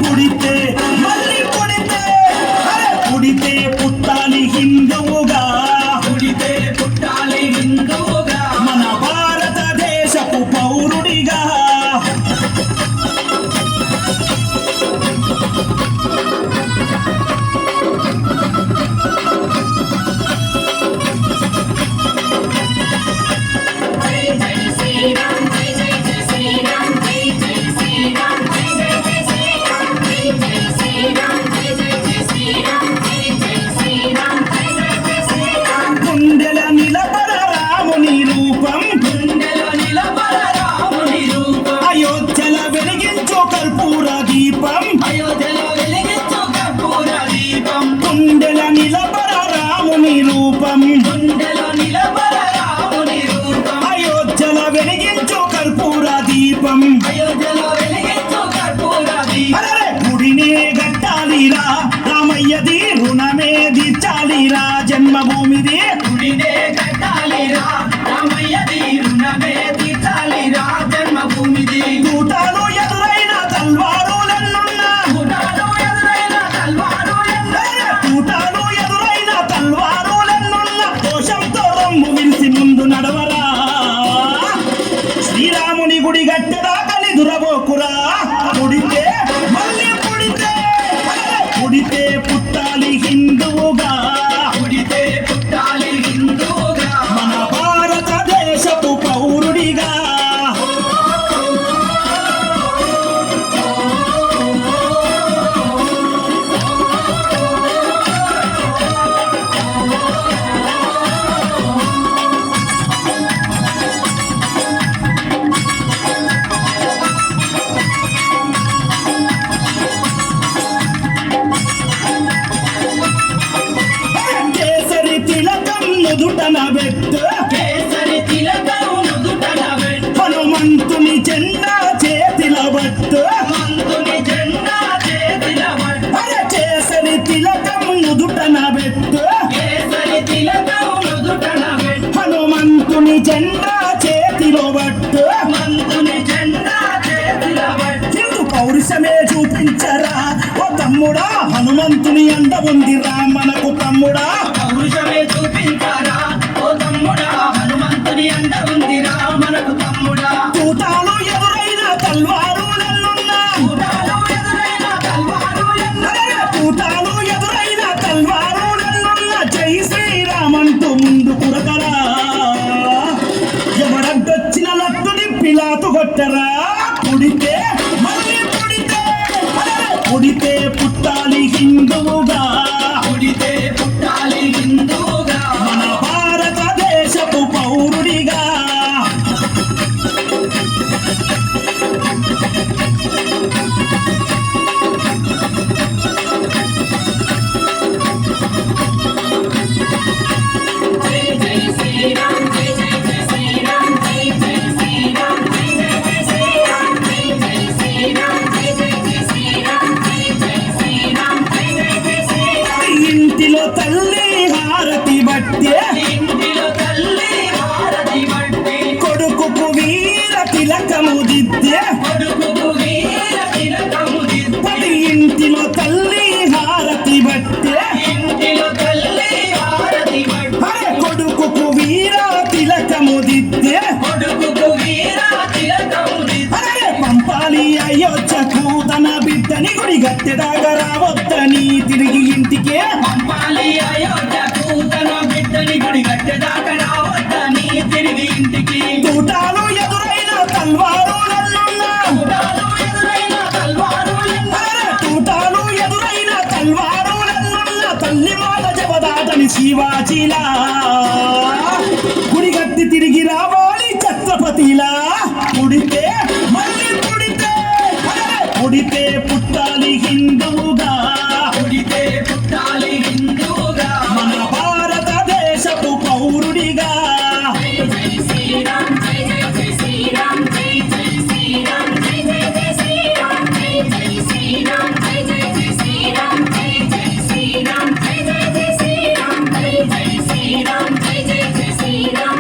పుడితే మళ్ళీ పుడితే పుడితే పుట్టాలి హిందువుగా పుడితే పుట్టాలి హిందువుగా మన భారతదేశపు పౌరుడిగా గుండెల నిలబడ రాముని రూపం గుండెలో నిలబడ రాముని రూపం అయోధ్యల వెలిగించు కర్పూర దీపం అయోధ్యలో వెలిగించు కర్పూర దీపం గుండెల నిలబడ రాముని రూపం గుండెలో నిలబడ రాముని రూపం అయోధ్యల వెలిగించు కర్పూర దీపం అయోధ్యలో వెలిగించు కర్పూర దీపం అరే గుడినే గట్టాలిరా రామయ్యది రుణమే తీర్చాలిరా జన్మభూమిది గుడినే కట్టాలిరా రామయ్యది రుణమే తీర్చాలిరా జన్మభూమిది కూటాలు ఎదురైన తల్వారులెన్నున్నా గుడాలు ఎదురైన తల్వారు ఎన్నైనా కూటాలు ఎదురైన తల్వారులెన్నున్నా దోషంతో రొమ్ము విరిసి ముందు నడవరా శ్రీరాముని గుడి గట్టెదాకా నిదురబోకురా పుడితే మళ్ళీ పుడితే పుడితే పుట్టాలి హిందువుగా పుడితే పుట్టాలి హిందువుగా మన భారతదేశపు పౌరుడిగా కేసరి తిలకం నుదుటన పెట్టు కేసరి తిలకం నుదుటన పెట్టు హనుమంతుని జెండా చేతిల బట్టు మంతుని జెండా చేతిల పట్టు అరే కేసరి తిలకం నుదుటన పెట్టు కేసరి తిలకం నుదుటన పెట్టు హనుమంతుని జెండా చేతిలో బట్టు మంతుని జెండా చేతిల పట్టు హిందూ పౌరుషమే చూపించరా ఓ తమ్ముడా హనుమంతుని అండ ఉందిరా మనకు తమ్ముడా పౌరుషమే చూపించారా ఓ తమ్ముడా హనుమంతుని అండ ఉందిరా మనకు తమ్ముడా కూటాలు ఎదురైన తల్వారులెన్నున్నా గుడాలు ఎదురైన తల్వారు ఎన్నైనా కూటాలు ఎదురైన తల్వారులెన్నున్నా జై శ్రీరామంటూ ముందు కురకరా ఎవడడ్డొచ్చిన లట్టుని పిలాతు కొట్టరా పుడితే మళ్ళీ పుడితే పుడితే పుట్టాలి హిందువుగా పుడితే పుట్టాలి హిందువుగా మన భారతదేశపు పౌరుడిగా ఇంటిలో తల్లి హారతి బట్టే ఇంటిలో తల్లి హారతి బట్టి కొడుకుకు వీర తిలకము దిద్దే కొడుకుకు వీర తిలకము దిద్ది పది ఇంటిలో తల్లి హారతి బట్టే ఇంటిలో తల్లి హారతి బట్టి అరే కొడుకుకు వీర తిలకము దిద్దే కొడుకుకు వీర తిలకము దిద్ది అరే పంపాలి అయోధ్యకు తన బిడ్డని గుడి గట్టెదాకా రావద్దని తిరిగి ఇంటికే పంపాలి అయోధ్యకు తన బిడ్డని గుడి గట్టెదాకా రావద్దని తిరిగి ఇంటికి కూటాలు ఎదురైన తల్వారులెన్నున్నా గుడాలు ఎదురైన తల్వారు ఎన్నైనా కూటాలు ఎదురైన తల్వారులెన్నున్నా తల్లి మాట జవదాటని శివాజీలా గుడిగట్టి తిరిగి రావాలి ఛత్రపతిలా పుడితే మళ్ళీ పుడితే పుడితే